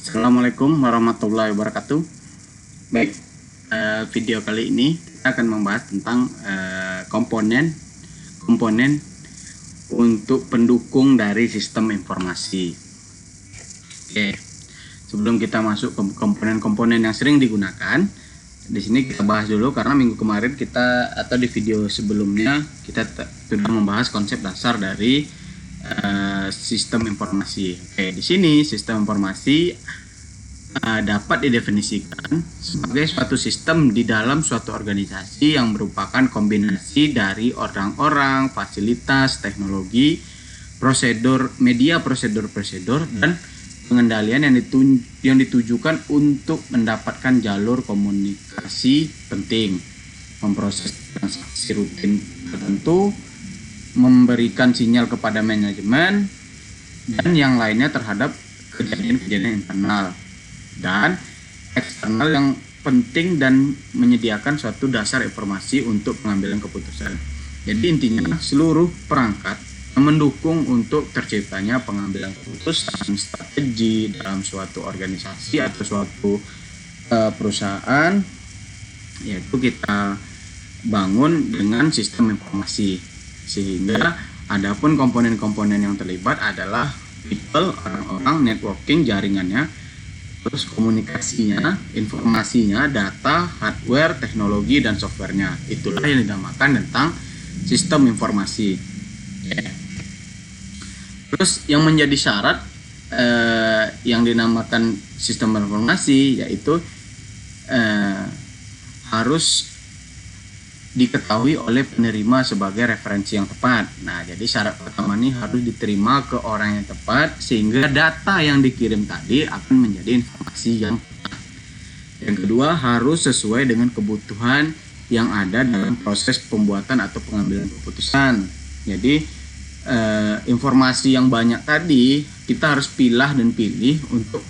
Assalamualaikum warahmatullahi wabarakatuh. Baik, video kali ini kita akan membahas tentang komponen untuk pendukung dari sistem informasi. Oke, sebelum kita masuk ke komponen-komponen yang sering digunakan, di sini kita bahas dulu karena minggu kemarin di video sebelumnya kita sudah membahas konsep dasar dari sistem informasi. Oke, di sini sistem informasi dapat didefinisikan sebagai suatu sistem di dalam suatu organisasi yang merupakan kombinasi dari orang-orang, fasilitas, teknologi, prosedur, dan pengendalian yang ditujukan untuk mendapatkan jalur komunikasi penting, memproses transaksi rutin tertentu, memberikan sinyal kepada manajemen, dan yang lainnya terhadap kejadian-kejadian internal dan eksternal yang penting dan menyediakan suatu dasar informasi untuk pengambilan keputusan. Jadi intinya seluruh perangkat yang mendukung untuk terciptanya pengambilan keputusan strategi dalam suatu organisasi atau suatu perusahaan, yaitu kita bangun dengan sistem informasi. Sehingga adapun komponen-komponen yang terlibat adalah people, orang-orang, networking, jaringannya, terus komunikasinya, informasinya, data, hardware, teknologi, dan softwarenya. Itulah yang dinamakan tentang sistem informasi. Terus yang menjadi syarat yang dinamakan sistem informasi yaitu harus diketahui oleh penerima sebagai referensi yang tepat. Nah, jadi syarat pertama ini harus diterima ke orang yang tepat sehingga data yang dikirim tadi akan menjadi informasi yang tepat. Yang kedua, harus sesuai dengan kebutuhan yang ada dalam proses pembuatan atau pengambilan keputusan. Jadi informasi yang banyak tadi kita harus pilih untuk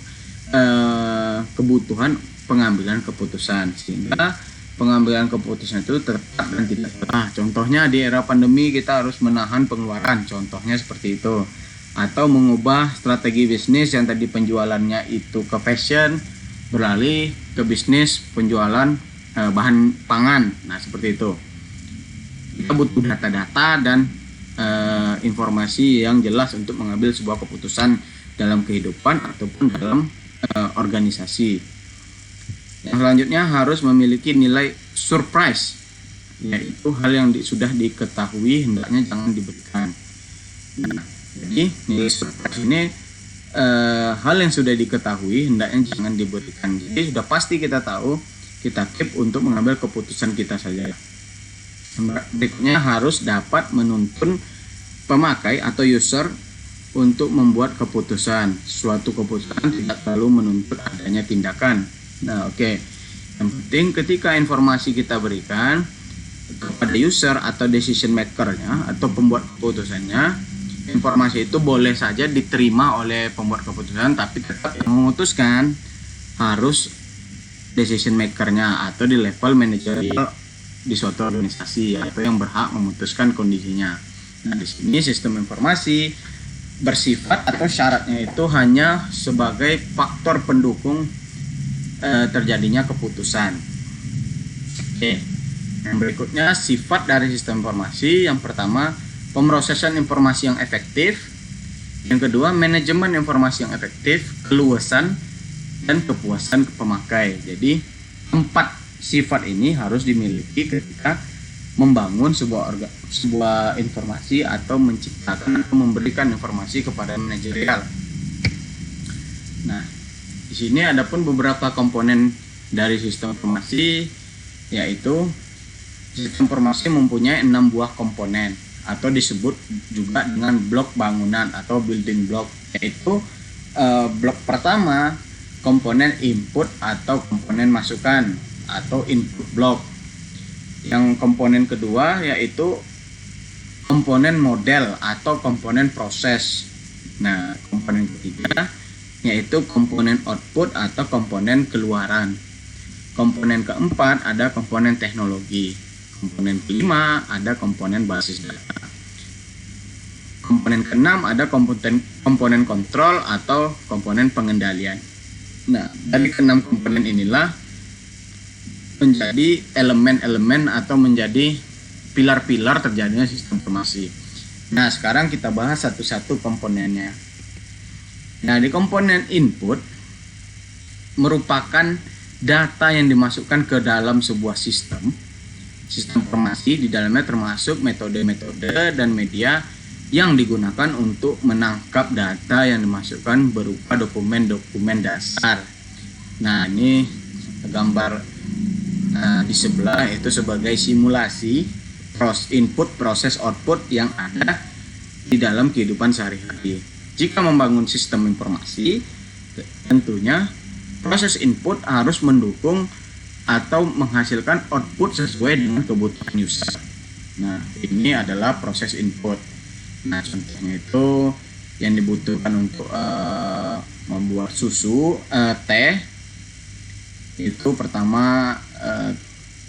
kebutuhan pengambilan keputusan sehingga pengambilan keputusan itu tepat dan tidak salah. Contohnya di era pandemi kita harus menahan pengeluaran, contohnya seperti itu. Atau mengubah strategi bisnis yang tadi penjualannya itu ke fashion, beralih ke bisnis penjualan bahan pangan. Nah, seperti itu. Kita butuh data-data dan informasi yang jelas untuk mengambil sebuah keputusan dalam kehidupan ataupun dalam organisasi. Yang selanjutnya harus memiliki nilai surprise, yaitu hal yang sudah diketahui hendaknya jangan diberikan. Nah, jadi nilai surprise ini hal yang sudah diketahui hendaknya jangan diberikan. Jadi sudah pasti kita tahu, kita keep untuk mengambil keputusan kita saja. Berikutnya harus dapat menuntun pemakai atau user untuk membuat keputusan. Suatu keputusan tidak selalu menuntut adanya tindakan. Nah, oke. Yang penting ketika informasi kita berikan kepada user atau decision maker-nya atau pembuat keputusannya, informasi itu boleh saja diterima oleh pembuat keputusan, tapi tetap yang memutuskan harus decision maker-nya atau di level manajerial di suatu organisasi, yaitu yang berhak memutuskan kondisinya. Nah, di sini sistem informasi bersifat atau syaratnya itu hanya sebagai faktor pendukung terjadinya keputusan. Oke. Yang berikutnya sifat dari sistem informasi. Yang pertama, pemrosesan informasi yang efektif. Yang kedua, manajemen informasi yang efektif, keluasan dan kepuasan pemakai. Jadi 4 sifat ini harus dimiliki ketika membangun sebuah informasi atau menciptakan atau memberikan informasi kepada manajerial. Nah, di sini ada pun beberapa komponen dari sistem informasi, yaitu sistem informasi mempunyai 6 buah komponen atau disebut juga dengan blok bangunan atau building block, yaitu blok pertama komponen input atau komponen masukan atau input block. Yang komponen kedua yaitu komponen model atau komponen proses. Nah, komponen ketiga yaitu komponen output atau komponen keluaran. Komponen keempat ada komponen teknologi. Komponen kelima ada komponen basis data. Komponen keenam ada komponen kontrol atau komponen pengendalian. Nah, dari keenam komponen inilah menjadi elemen-elemen atau menjadi pilar-pilar terjadinya sistem informasi. Nah, sekarang kita bahas satu-satu komponennya. Nah, di komponen input merupakan data yang dimasukkan ke dalam sebuah sistem informasi. Di dalamnya termasuk metode-metode dan media yang digunakan untuk menangkap data yang dimasukkan berupa dokumen-dokumen dasar. Nah, ini gambar di sebelah itu sebagai simulasi input, proses, output yang ada di dalam kehidupan sehari-hari. Jika membangun sistem informasi, tentunya proses input harus mendukung atau menghasilkan output sesuai dengan kebutuhan user. Nah, ini adalah proses input. Nah, contohnya itu yang dibutuhkan untuk membuat susu, teh, itu pertama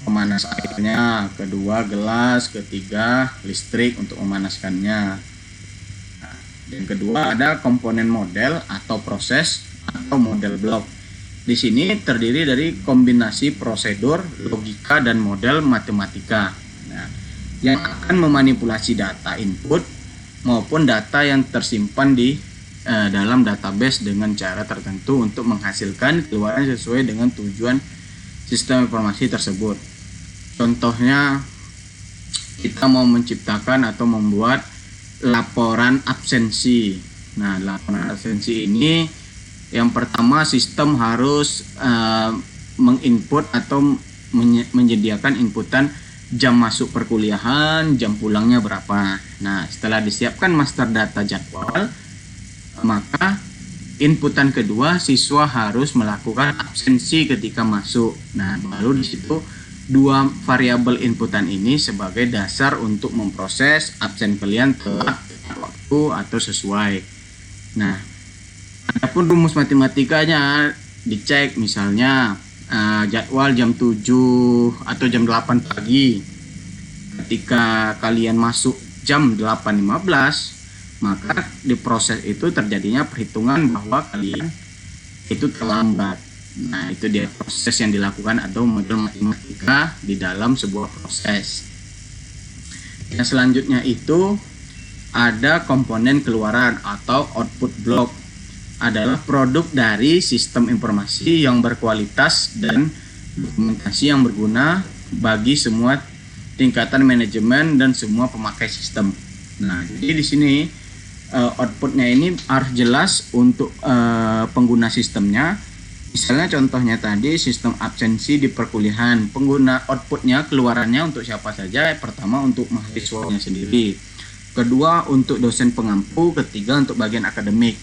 pemanas airnya, kedua gelas, ketiga listrik untuk memanaskannya. Nah, yang kedua ada komponen model atau proses atau model blok. Di sini terdiri dari kombinasi prosedur, logika, dan model matematika. Nah, yang akan memanipulasi data input maupun data yang tersimpan di dalam database dengan cara tertentu untuk menghasilkan keluaran sesuai dengan tujuan sistem informasi tersebut. Contohnya, kita mau menciptakan atau membuat laporan absensi. Nah, laporan absensi ini yang pertama sistem harus menginput atau menyediakan inputan jam masuk perkuliahan, jam pulangnya berapa. Nah, setelah disiapkan master data jadwal, maka inputan kedua siswa harus melakukan absensi ketika masuk. Nah, baru di situ dua variabel inputan ini sebagai dasar untuk memproses absen kalian tepat waktu atau sesuai. Nah, adapun rumus matematikanya dicek, misalnya jadwal jam 7 atau jam 8 pagi. Ketika kalian masuk jam 8.15, maka di proses itu terjadinya perhitungan bahwa kalian itu terlambat. Nah, itu dia proses yang dilakukan atau model matematika di dalam sebuah proses. Yang selanjutnya itu ada komponen keluaran atau output block. Adalah produk dari sistem informasi yang berkualitas dan dokumentasi yang berguna bagi semua tingkatan manajemen dan semua pemakai sistem. Nah, jadi di sini outputnya ini harus jelas untuk pengguna sistemnya. Misalnya contohnya tadi sistem absensi di perkuliahan, pengguna outputnya keluarannya untuk siapa saja. Pertama untuk mahasiswanya sendiri, kedua untuk dosen pengampu, ketiga untuk bagian akademik.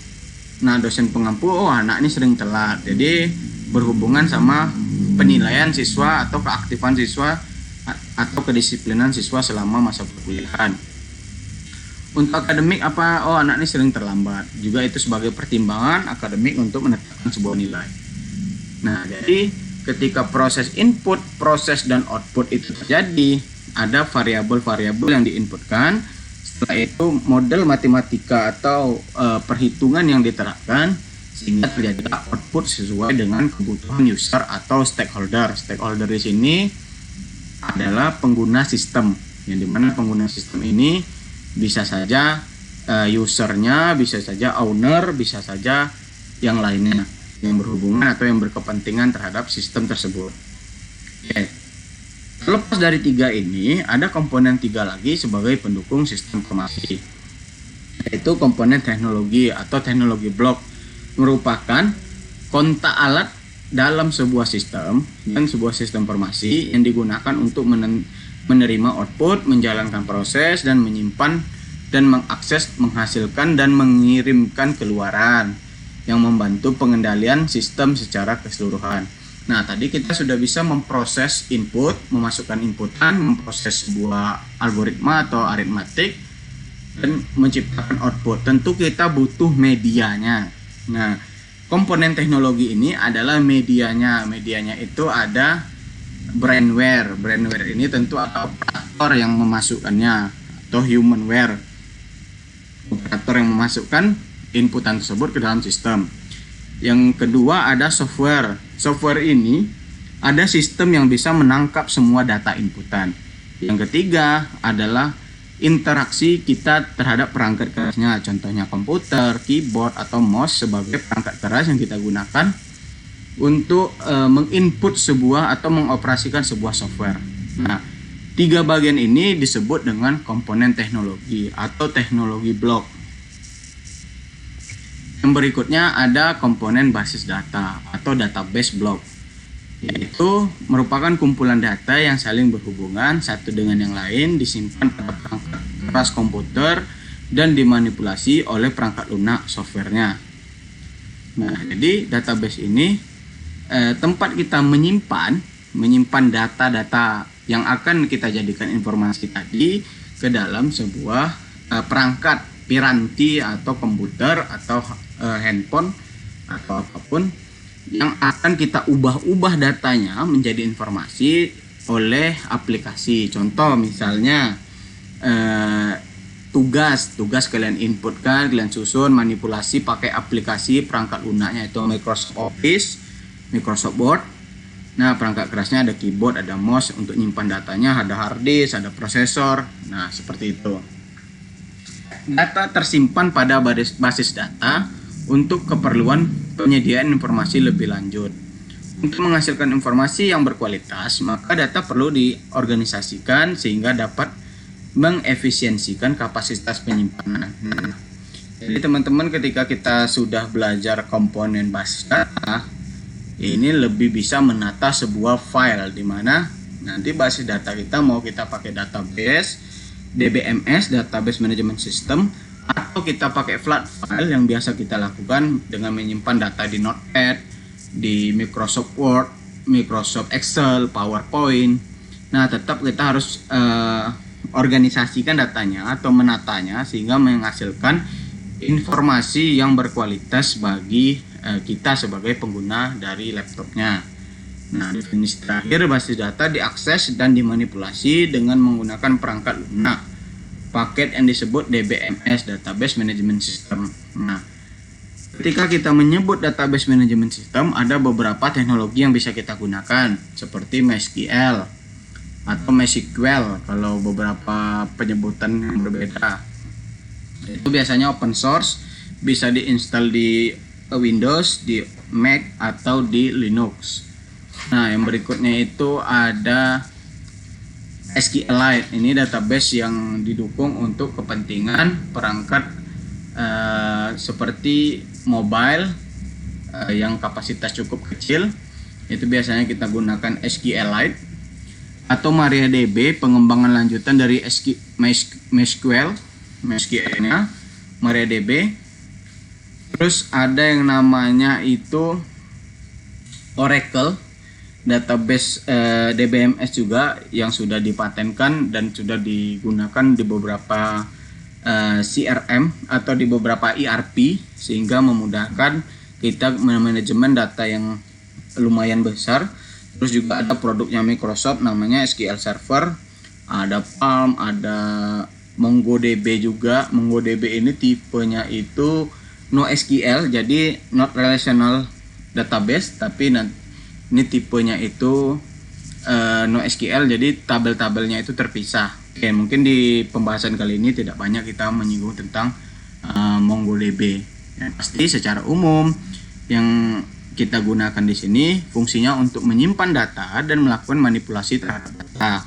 Nah, dosen pengampu, anak ini sering telat, jadi berhubungan sama penilaian siswa atau keaktifan siswa atau kedisiplinan siswa selama masa perkuliahan. Untuk akademik apa? Anak ini sering terlambat, juga itu sebagai pertimbangan akademik untuk menetapkan sebuah nilai. Nah, jadi ketika proses input, proses, dan output itu terjadi, ada variabel-variabel yang diinputkan. Setelah itu model matematika atau perhitungan yang diterapkan sehingga terjadilah output sesuai dengan kebutuhan user atau stakeholder. Stakeholder di sini adalah pengguna sistem, yang dimana pengguna sistem ini bisa saja usernya, bisa saja owner, bisa saja yang lainnya yang berhubungan atau yang berkepentingan terhadap sistem tersebut. Oke. Terlepas dari tiga ini, ada komponen tiga lagi sebagai pendukung sistem informasi, yaitu komponen teknologi atau teknologi blok. Merupakan kontak alat dalam sebuah sistem dan sebuah sistem informasi yang digunakan untuk menerima output, menjalankan proses, dan menyimpan dan mengakses, menghasilkan, dan mengirimkan keluaran yang membantu pengendalian sistem secara keseluruhan. Nah, tadi kita sudah bisa memproses input, memasukkan inputan, memproses sebuah algoritma atau aritmatik, dan menciptakan output. Tentu kita butuh medianya. Nah, komponen teknologi ini adalah medianya. Medianya itu ada brainware. Brainware ini tentu operator yang memasukkannya, atau humanware. Operator yang memasukkan inputan tersebut ke dalam sistem. Yang kedua ada software. Software ini ada sistem yang bisa menangkap semua data inputan. Yang ketiga adalah interaksi kita terhadap perangkat kerasnya, contohnya komputer, keyboard, atau mouse sebagai perangkat keras yang kita gunakan untuk menginput sebuah atau mengoperasikan sebuah software. Nah, tiga bagian ini disebut dengan komponen teknologi atau teknologi blok. Yang berikutnya ada komponen basis data atau database block, yaitu merupakan kumpulan data yang saling berhubungan satu dengan yang lain, disimpan pada perangkat keras komputer dan dimanipulasi oleh perangkat lunak softwarenya. Nah, jadi database ini tempat kita menyimpan data-data yang akan kita jadikan informasi tadi ke dalam sebuah perangkat piranti atau komputer atau handphone atau apapun yang akan kita ubah-ubah datanya menjadi informasi oleh aplikasi. Contoh misalnya tugas kalian inputkan, kalian susun, manipulasi pakai aplikasi perangkat lunaknya itu Microsoft Office, Microsoft Word. Nah, perangkat kerasnya ada keyboard, ada mouse untuk nyimpan datanya, ada hard disk, ada prosesor. Nah, seperti itu. Data tersimpan pada basis data untuk keperluan penyediaan informasi lebih lanjut. Untuk menghasilkan informasi yang berkualitas, maka data perlu diorganisasikan sehingga dapat mengefisiensikan kapasitas penyimpanan. Jadi teman-teman, ketika kita sudah belajar komponen basis data, ini lebih bisa menata sebuah file di mana nanti basis data kita mau kita pakai database, DBMS, database management system, atau kita pakai flat file yang biasa kita lakukan dengan menyimpan data di Notepad, di Microsoft Word, Microsoft Excel, PowerPoint. Nah, tetap kita harus organisasikan datanya atau menatanya sehingga menghasilkan informasi yang berkualitas bagi kita sebagai pengguna dari laptopnya. Nah, definisi terakhir, basis data diakses dan dimanipulasi dengan menggunakan perangkat lunak, paket yang disebut DBMS, Database Management System. Nah, ketika kita menyebut Database Management System, ada beberapa teknologi yang bisa kita gunakan, seperti MySQL atau MySQL kalau beberapa penyebutan yang berbeda. Itu biasanya open source, bisa diinstal di Windows, di Mac, atau di Linux. Nah, yang berikutnya itu ada SQLite. Ini database yang didukung untuk kepentingan perangkat seperti mobile yang kapasitas cukup kecil. Itu biasanya kita gunakan SQLite. Atau MariaDB, pengembangan lanjutan dari MySQL-nya, MariaDB. Terus ada yang namanya itu Oracle, database DBMS juga yang sudah dipatenkan dan sudah digunakan di beberapa CRM atau di beberapa ERP sehingga memudahkan kita manajemen data yang lumayan besar. Terus juga ada produknya Microsoft namanya SQL Server, ada Palm, ada MongoDB juga. MongoDB ini tipenya itu NoSQL, jadi not relational database, tapi ini tipenya itu NoSQL, jadi tabel-tabelnya itu terpisah. Oke, mungkin di pembahasan kali ini tidak banyak kita menyinggung tentang MongoDB. Ya, pasti secara umum yang kita gunakan di sini fungsinya untuk menyimpan data dan melakukan manipulasi terhadap data.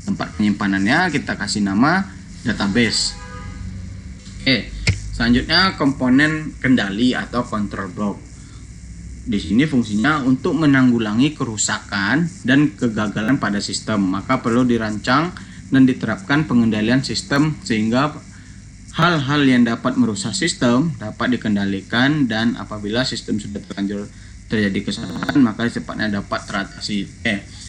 Tempat penyimpanannya kita kasih nama database. Oke, selanjutnya komponen kendali atau control block. Di sini fungsinya untuk menanggulangi kerusakan dan kegagalan pada sistem. Maka perlu dirancang dan diterapkan pengendalian sistem sehingga hal-hal yang dapat merusak sistem dapat dikendalikan, dan apabila sistem sudah terjadi kesalahan maka secepatnya dapat teratasi.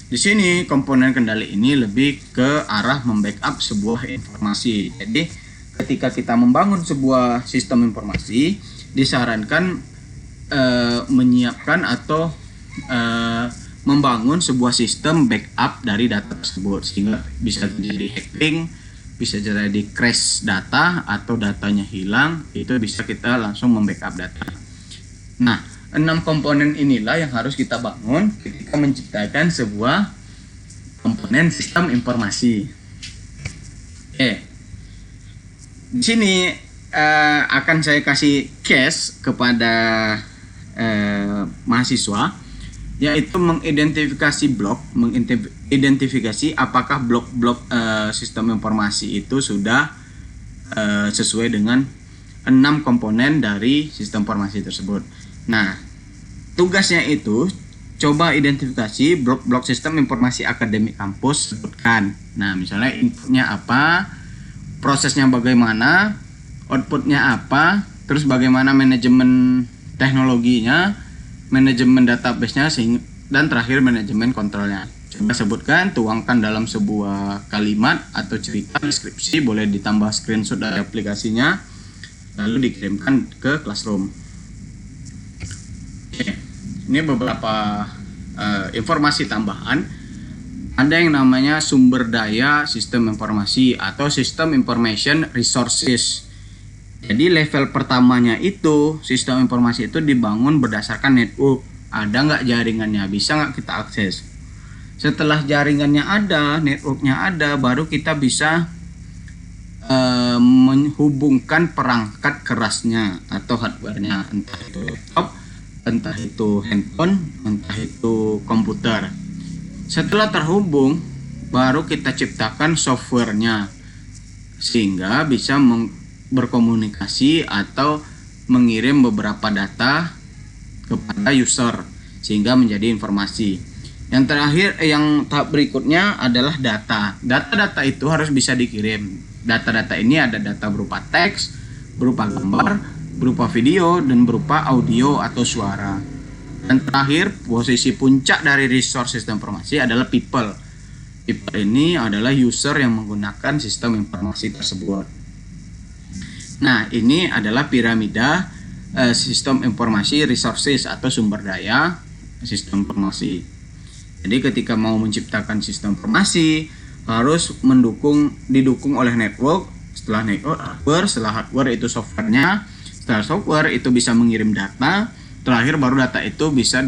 Di sini komponen kendali ini lebih ke arah membackup sebuah informasi. Jadi ketika kita membangun sebuah sistem informasi, disarankan menyiapkan atau membangun sebuah sistem backup dari data tersebut sehingga bisa terjadi hacking, bisa terjadi crash data atau datanya hilang, itu bisa kita langsung membackup data. Nah, 6 komponen inilah yang harus kita bangun ketika menciptakan sebuah komponen sistem informasi. Oke. Di sini akan saya kasih case kepada mahasiswa, yaitu mengidentifikasi apakah blok-blok sistem informasi itu sudah sesuai dengan 6 komponen dari sistem informasi tersebut. Nah, tugasnya itu coba identifikasi blok-blok sistem informasi akademik kampus, sebutkan. Nah, misalnya inputnya apa, prosesnya bagaimana, outputnya apa, terus bagaimana manajemen teknologinya, manajemen database-nya, dan terakhir manajemen kontrolnya. Coba sebutkan, tuangkan dalam sebuah kalimat atau cerita deskripsi, boleh ditambah screenshot dari aplikasinya, lalu dikirimkan ke Classroom. Oke, ini beberapa informasi tambahan. Ada yang namanya sumber daya sistem informasi atau System Information Resources. Jadi level pertamanya itu sistem informasi itu dibangun berdasarkan network. Ada nggak jaringannya, bisa nggak kita akses. Setelah jaringannya ada, networknya ada, baru kita bisa menghubungkan perangkat kerasnya atau hardwarenya, entah itu laptop, entah itu handphone, entah itu komputer. Setelah terhubung, baru kita ciptakan softwarenya sehingga bisa berkomunikasi atau mengirim beberapa data kepada user sehingga menjadi informasi. Yang terakhir, yang tahap berikutnya adalah data. Data-data itu harus bisa dikirim. Data-data ini ada data berupa teks, berupa gambar, berupa video, dan berupa audio atau suara. Dan terakhir, posisi puncak dari resource sistem informasi adalah people. People ini adalah user yang menggunakan sistem informasi tersebut. Nah, ini adalah piramida sistem informasi resources atau sumber daya sistem informasi. Jadi ketika mau menciptakan sistem informasi harus didukung oleh network. Setelah network, hardware. Setelah hardware itu softwarenya. Setelah software itu bisa mengirim data. Terakhir baru data itu bisa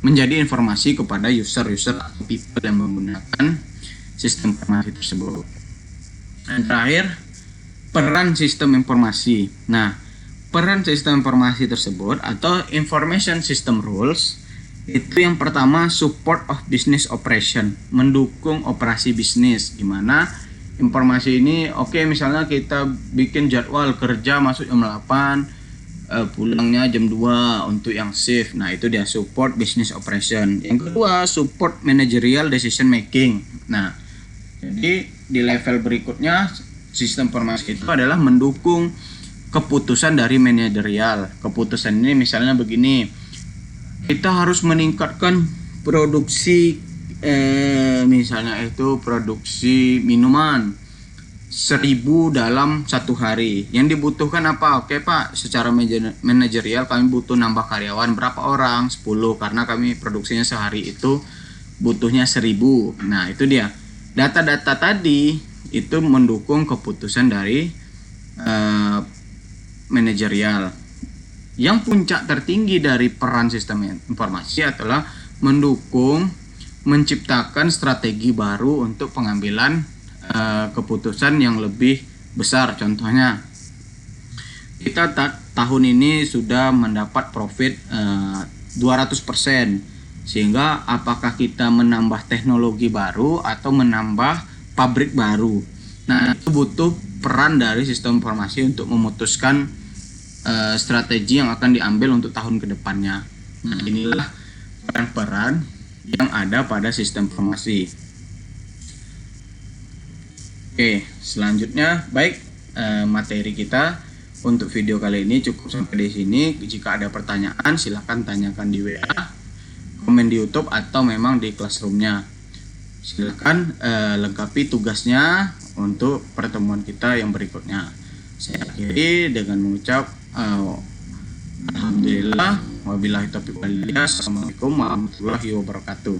menjadi informasi kepada user atau people yang menggunakan sistem informasi tersebut. Dan terakhir, peran sistem informasi. Nah, peran sistem informasi tersebut atau information system rules itu yang pertama support of business operation, mendukung operasi bisnis. Gimana informasi ini, misalnya kita bikin jadwal kerja masuk jam 8, pulangnya jam 2 untuk yang shift. Nah, itu dia support business operation. Yang kedua, support managerial decision making. Nah, jadi di level berikutnya sistem informasi itu adalah mendukung keputusan dari manajerial. Keputusan ini misalnya begini, kita harus meningkatkan produksi misalnya itu produksi minuman 1000 dalam satu hari. Yang dibutuhkan apa? Oke Pak, secara manajerial kami butuh nambah karyawan berapa orang? 10, karena kami produksinya sehari itu butuhnya 1000. Nah, itu dia. Data-data tadi itu mendukung keputusan dari manajerial. Yang puncak tertinggi dari peran sistem informasi adalah mendukung menciptakan strategi baru untuk pengambilan keputusan yang lebih besar. Contohnya, kita tahun ini sudah mendapat profit 200%, sehingga apakah kita menambah teknologi baru atau menambah pabrik baru. Nah, itu butuh peran dari sistem informasi untuk memutuskan strategi yang akan diambil untuk tahun kedepannya. Nah, inilah peran-peran yang ada pada sistem informasi. Oke, selanjutnya materi kita untuk video kali ini cukup sampai di sini. Jika ada pertanyaan silahkan tanyakan di WA, komen di YouTube atau memang di Classroom-nya. Silahkan lengkapi tugasnya untuk pertemuan kita yang berikutnya. Saya akhiri dengan mengucap alhamdulillah, wabillahi taufiq wal hidayah. Assalamualaikum warahmatullahi wabarakatuh.